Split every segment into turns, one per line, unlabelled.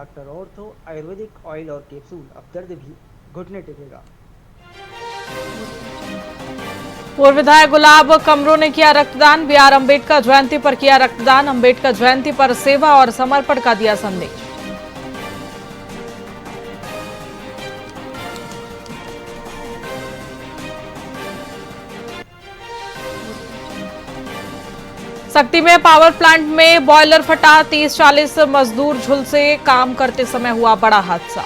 Doctor ortho Ayurvedic oil और capsule, अब दर्द भी घुटने टेकेगा।
पूर्व विधायक गुलाब कमरों ने किया रक्तदान। BR अम्बेडकर जयंती पर किया रक्तदान। अम्बेडकर जयंती पर सेवा और समर्पण का दिया संदेश। सक्ती में पावर प्लांट में बॉयलर फटा, 30-40 मजदूर झुलसे, काम करते समय हुआ बड़ा हादसा।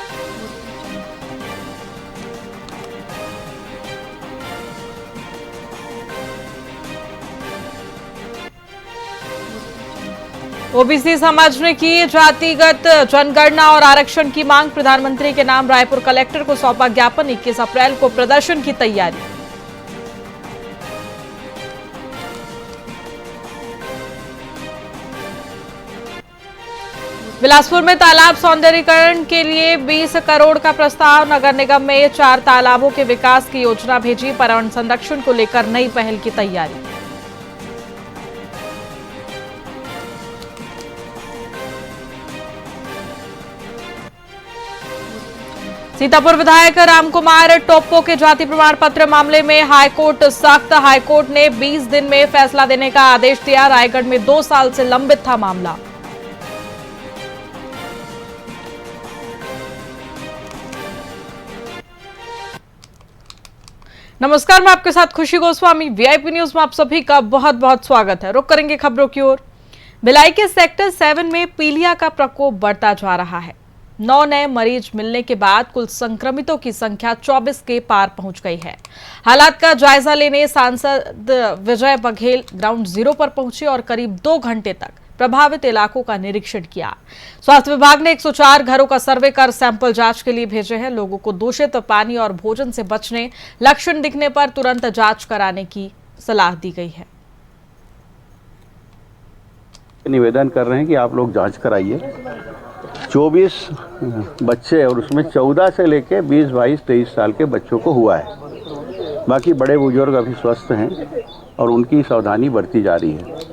ओबीसी समाज ने की जातिगत जनगणना और आरक्षण की मांग। प्रधानमंत्री के नाम रायपुर कलेक्टर को सौंपा ज्ञापन। 21 अप्रैल को प्रदर्शन की तैयारी। बिलासपुर में तालाब सौंदर्यीकरण के लिए 20 करोड़ का प्रस्ताव। नगर निगम में 4 तालाबों के विकास की योजना भेजी। पर्यावरण संरक्षण को लेकर नई पहल की तैयारी। सीतापुर विधायक रामकुमार टोप्पो के जाति प्रमाण पत्र मामले में हाईकोर्ट सख्त। हाईकोर्ट ने 20 दिन में फैसला देने का आदेश दिया। रायगढ़ में 2 साल से लंबित था मामला। नमस्कार, मैं आपके साथ खुशी गोस्वामी। वीआईपी न्यूज में आप सभी का बहुत बहुत स्वागत है। रुक करेंगे खबरों की ओर। भिलाई के सेक्टर 7 में पीलिया का प्रकोप बढ़ता जा रहा है। 9 नए मरीज मिलने के बाद कुल संक्रमितों की संख्या 24 के पार पहुंच गई है। हालात का जायजा लेने सांसद विजय बघेल ग्राउंड जीरो पर पहुंचे और करीब 2 घंटे तक प्रभावित इलाकों का निरीक्षण किया। स्वास्थ्य विभाग ने 104 घरों का सर्वे कर सैंपल जांच के लिए भेजे हैं। लोगों को दूषित पानी और भोजन से बचने, लक्षण दिखने पर तुरंत जांच कराने की सलाह दी गई है।
निवेदन कर रहे हैं कि आप लोग जांच कराइए। 24 बच्चे और उसमें 14 से लेके 20, 22, 23 साल के बच्चों को हुआ है। बाकी बड़े बुजुर्ग अभी स्वस्थ हैं और उनकी सावधानी बरती जा रही है।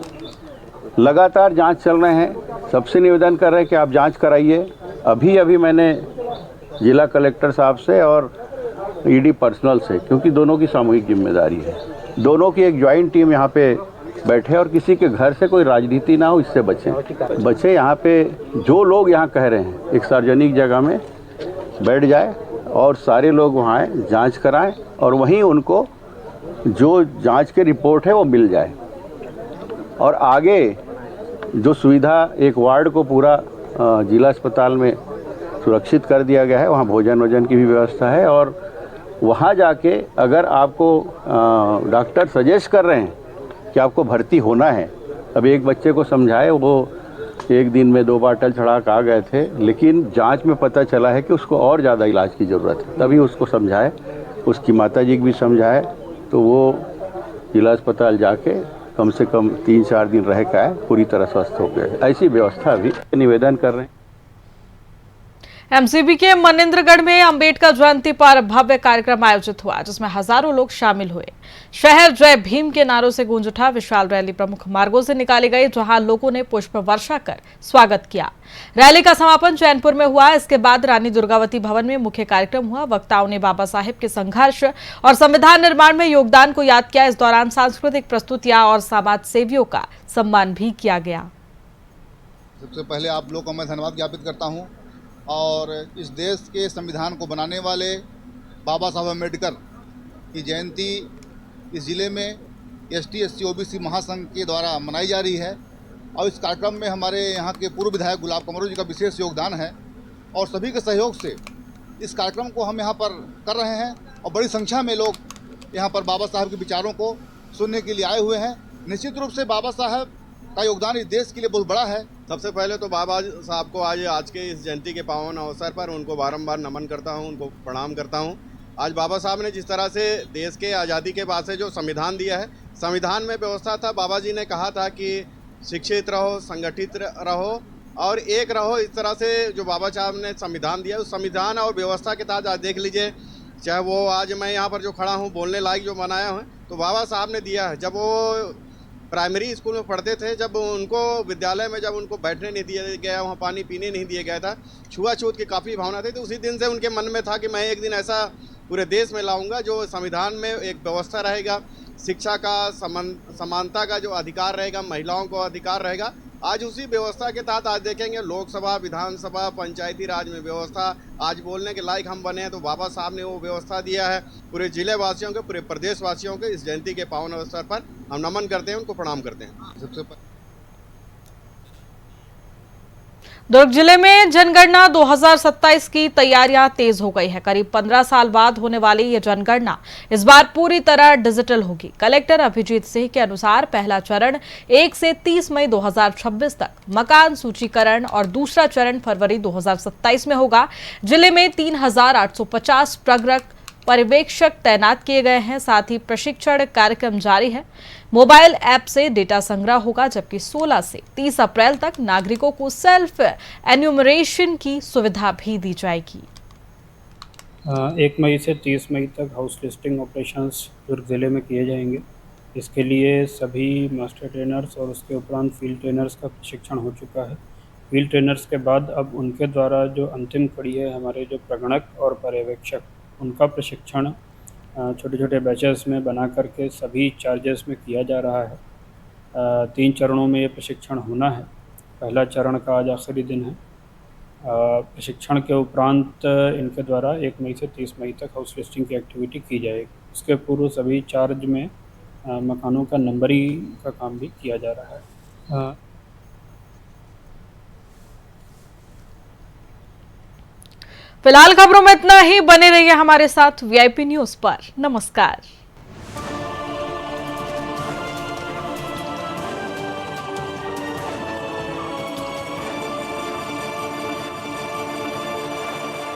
लगातार जांच चल रहे हैं। सबसे निवेदन कर रहे हैं कि आप जांच कराइए। अभी मैंने जिला कलेक्टर साहब से और ईडी पर्सनल से, क्योंकि दोनों की सामूहिक जिम्मेदारी है, दोनों की एक ज्वाइंट टीम यहाँ पे बैठे और किसी के घर से कोई राजनीति ना हो, इससे बचें। यहाँ पे जो लोग यहाँ कह रहे हैं एक सार्वजनिक जगह में बैठ जाए और सारे लोग वहाँ आए, जांच कराएं और वहीं उनको जो जांच की रिपोर्ट है वो मिल जाए। और आगे जो सुविधा, एक वार्ड को पूरा जिला अस्पताल में सुरक्षित कर दिया गया है, वहाँ भोजन वोजन की भी व्यवस्था है। और वहाँ जाके अगर आपको डॉक्टर सजेस्ट कर रहे हैं कि आपको भर्ती होना है, अब एक बच्चे को समझाए, वो एक दिन में 2 बाटल चढ़ा के आ गए थे, लेकिन जांच में पता चला है कि उसको और ज़्यादा इलाज की ज़रूरत है। तभी उसको समझाए, उसकी माताजी को भी समझाए, तो वो जिला अस्पताल जाके कम से कम 3-4 दिन रह के आए, पूरी तरह स्वस्थ हो गए। ऐसी व्यवस्था भी निवेदन कर रहे हैं।
एमसीबी के मनिंद्रगढ़ में अंबेडकर जयंती पर भव्य कार्यक्रम आयोजित हुआ, जिसमें हजारों लोग शामिल हुए। शहर जय भीम के नारों से गूंज उठा। विशाल रैली प्रमुख मार्गों से निकाली गई, जहां लोगों ने पुष्प वर्षा कर स्वागत किया। रैली का समापन चैनपुर में हुआ। इसके बाद रानी दुर्गावती भवन में मुख्य कार्यक्रम हुआ। वक्ताओं ने बाबा साहेब के संघर्ष और संविधान निर्माण में योगदान को याद किया। इस दौरान सांस्कृतिक प्रस्तुतियां और समाज सेवियों का सम्मान भी किया गया।
सबसे पहले आप लोगों को मैं धन्यवाद ज्ञापित करता हूँ और इस देश के संविधान को बनाने वाले बाबा साहब अम्बेडकर की जयंती इस ज़िले में ST/SC OBC महासंघ के द्वारा मनाई जा रही है। और इस कार्यक्रम में हमारे यहाँ के पूर्व विधायक गुलाब कमरों जी का विशेष योगदान है और सभी के सहयोग से इस कार्यक्रम को हम यहाँ पर कर रहे हैं और बड़ी संख्या में लोग यहाँ पर बाबा साहब के विचारों को सुनने के लिए आए हुए हैं। निश्चित रूप से बाबा साहब का योगदान इस देश के लिए बहुत बड़ा है।
सबसे पहले तो बाबा साहब को आज के इस जयंती के पावन अवसर पर उनको बारंबार नमन करता हूं, उनको प्रणाम करता हूं। आज बाबा साहब ने जिस तरह से देश के आज़ादी के बाद से जो संविधान दिया है, संविधान में व्यवस्था था, बाबा जी ने कहा था कि शिक्षित रहो, संगठित रहो और एक रहो। इस तरह से जो बाबा साहब ने संविधान दिया, उस संविधान और व्यवस्था के तहत आज देख लीजिए, चाहे वो आज मैं यहाँ पर जो खड़ा हूँ बोलने लायक जो बनाया हूँ, तो बाबा साहब ने दिया है। जब वो प्राइमरी स्कूल में पढ़ते थे, जब उनको विद्यालय में जब उनको बैठने नहीं दिया गया, वहाँ पानी पीने नहीं दिया गया था, छुआछूत की काफ़ी भावना थी। तो उसी दिन से उनके मन में था कि मैं एक दिन ऐसा पूरे देश में लाऊंगा जो संविधान में एक व्यवस्था रहेगा, शिक्षा का समानता का जो अधिकार रहेगा, महिलाओं को अधिकार रहेगा। आज उसी व्यवस्था के तहत आज देखेंगे लोकसभा, विधानसभा, पंचायती राज में व्यवस्था आज बोलने के लायक हम बने हैं। तो बाबा साहब ने वो व्यवस्था दिया है। पूरे जिले वासियों के, पूरे प्रदेश वासियों के इस जयंती के पावन अवसर पर हम नमन करते हैं, उनको प्रणाम करते हैं।
सबसे पहले
दुर्ग जिले में जनगणना 2027 की तैयारियां तेज हो गई है। करीब 15 साल बाद होने वाली ये जनगणना इस बार पूरी तरह डिजिटल होगी। कलेक्टर अभिजीत सिंह के अनुसार पहला चरण 1 से 30 मई 2026 तक मकान सूचीकरण और दूसरा चरण फरवरी 2027 में होगा। जिले में 3850 प्रगणक पर्यवेक्षक तैनात किए गए हैं। साथ ही प्रशिक्षण कार्यक्रम जारी है। मोबाइल ऐप से डेटा संग्रह होगा, जबकि 16 से 30 अप्रैल तक नागरिकों को सेल्फ एन्यूमरेशन की सुविधा भी दी जाएगी।
1 मई से 30 मई तक हाउस लिस्टिंग ऑपरेशंस दुर्ग ज़िले में किए जाएंगे। इसके लिए सभी मास्टर ट्रेनर्स और उसके उपरांत फील्ड ट्रेनर्स का प्रशिक्षण हो चुका है। फील्ड ट्रेनर्स के बाद अब उनके द्वारा जो अंतिम कड़ी है, हमारे जो प्रगणक और पर्यवेक्षक, उनका प्रशिक्षण छोटे छोटे बैचेस में बना करके सभी चार्जेस में किया जा रहा है। 3 चरणों में ये प्रशिक्षण होना है। पहला चरण का आज आखिरी दिन है। प्रशिक्षण के उपरांत इनके द्वारा 1 मई से 30 मई तक हाउस लिस्टिंग की एक्टिविटी की जाएगी। उसके पूर्व सभी चार्ज में मकानों का नंबरिंग का काम भी किया जा रहा है।
फिलहाल खबरों में इतना ही। बने रहिए हमारे साथ वीआईपी न्यूज पर। नमस्कार।